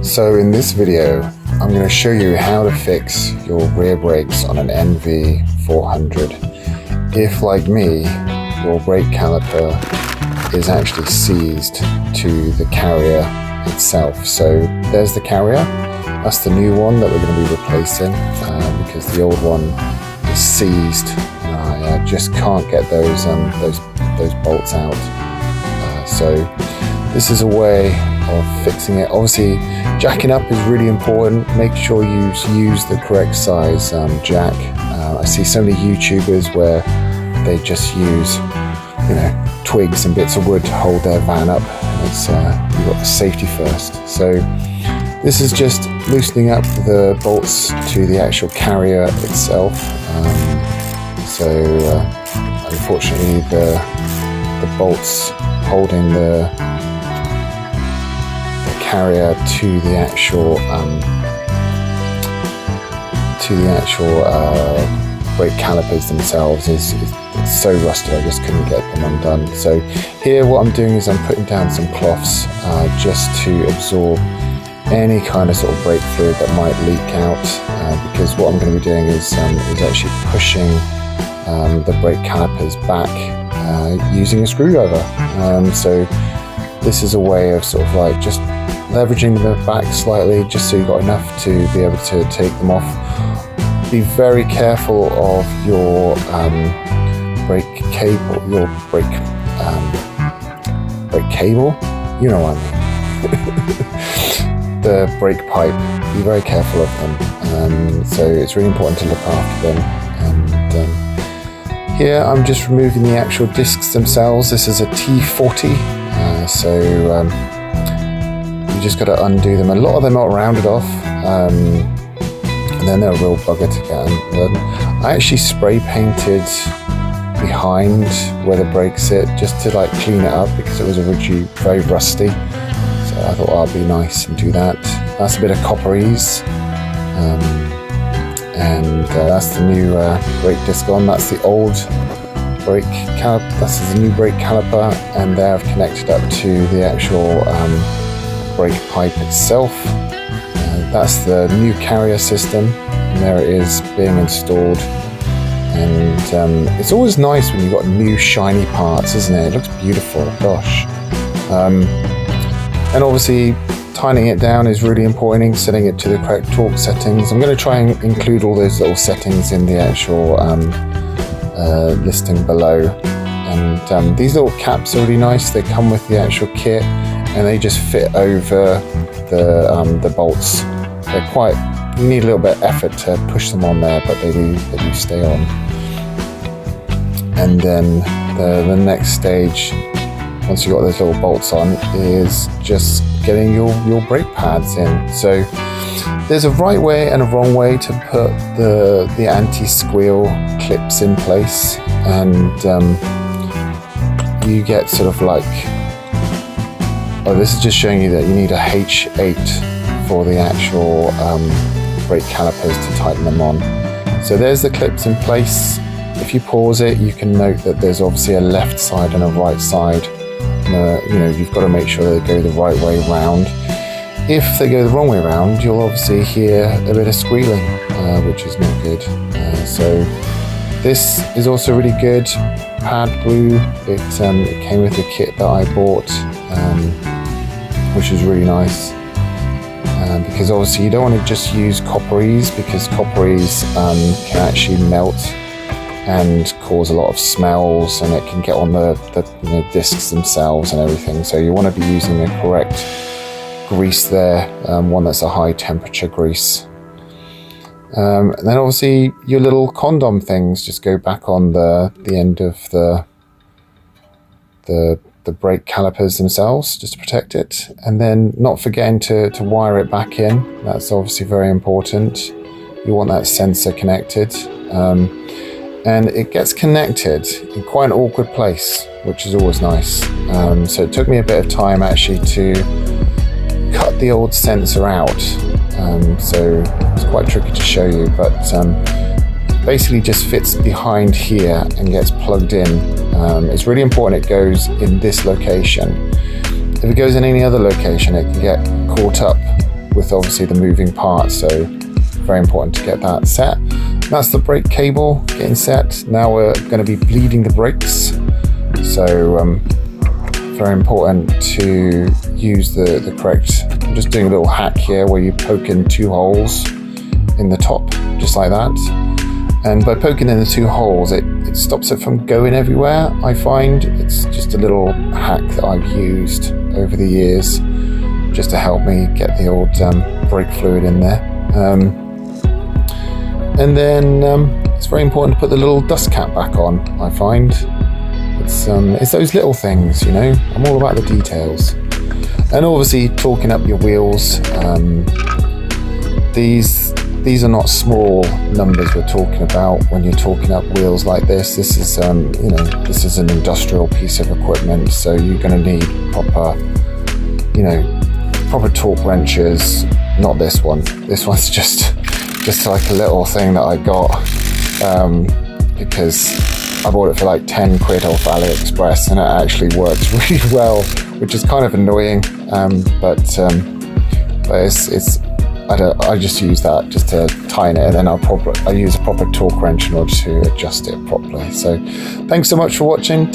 So in this video, I'm going to show you how to fix your rear brakes on an NV400. If, like me, your brake caliper is actually seized to the carrier itself. So there's the carrier. That's the new one that we're going to be replacing because the old one is seized. I just can't get those bolts out. So this is a way of fixing it. Obviously, jacking up is really important. Make sure you use the correct size jack. I see so many YouTubers where they just use, twigs and bits of wood to hold their van up. It's you've got the safety first. So this is just loosening up the bolts to the actual carrier itself. Unfortunately, the bolts holding the carrier to the actual brake calipers themselves is so rusted. I just couldn't get them undone. So here what I'm doing is I'm putting down some cloths just to absorb any kind of sort of brake fluid that might leak out, because what I'm going to be doing is actually pushing the brake calipers back using a screwdriver. So this is a way of sort of like just leveraging them back slightly, just so you've got enough to be able to take them off. Be very careful of your brake cable, brake cable, you know what I mean. The brake pipe, be very careful of them. So it's really important to look after them. And here I'm just removing the actual discs themselves. This is a T50, you just got to undo them. A lot of them are rounded off, and then they're a real bugger to get undone. I actually spray painted behind where the brakes sit just to like clean it up because it was originally very rusty. So I thought I'd be nice and do that. That's a bit of copperies, and that's the new brake disc on. That's the old brake caliper. This is the new brake caliper, and they have connected up to the actual brake pipe itself. That's the new carrier system, and there it is being installed. And it's always nice when you've got new shiny parts, isn't it? It looks beautiful, gosh. And obviously tightening it down is really important, setting it to the correct torque settings. I'm going to try and include all those little settings in the actual listing below. And these little caps are really nice. They come with the actual kit, and they just fit over the bolts. They're quite, you need a little bit of effort to push them on there, but they do stay on. And then the next stage, once you've got those little bolts on, is just getting your brake pads in. So there's a right way and a wrong way to put the anti-squeal clips in place, and you get sort of like, this is just showing you that you need a H8 for the actual brake calipers to tighten them on. So there's the clips in place. If you pause it, you can note that there's obviously a left side and a right side. You've got to make sure they go the right way round. If they go the wrong way round, you'll obviously hear a bit of squealing, which is not good. So this is also really good. Pad glue. It came with the kit that I bought, which is really nice. Because obviously you don't want to just use copperies, because copperies can actually melt and cause a lot of smells, and it can get on the discs themselves and everything. So you want to be using the correct grease there, one that's a high temperature grease. And then obviously your little condom things just go back on the end of the brake calipers themselves, just to protect it. And then not forgetting to wire it back in. That's obviously very important. You want that sensor connected. And it gets connected in quite an awkward place, which is always nice. So it took me a bit of time actually to cut the old sensor out. So it's quite tricky to show you, but basically just fits behind here and gets plugged in. It's really important it goes in this location. If it goes in any other location, it can get caught up with obviously the moving parts, so very important to get that set. That's the brake cable getting set. Now we're going to be bleeding the brakes, so very important to use the correct. I'm just doing a little hack here where you poke in 2 holes in the top, just like that, and by poking in the 2 holes it stops it from going everywhere. I find it's just a little hack that I've used over the years just to help me get the old brake fluid in there. And then it's very important to put the little dust cap back on. I find it's those little things, you know. I'm all about the details. And obviously torquing up your wheels. These are not small numbers we're talking about when you're torquing up wheels like this. This is you know, this is an industrial piece of equipment, so you're going to need proper, you know, proper torque wrenches. Not this one. This one's just like a little thing that I got because I bought it for like 10 quid off AliExpress, and it actually works really well, which is kind of annoying. But it's I just use that just to tighten it, and then I use a proper torque wrench in order to adjust it properly. So thanks so much for watching.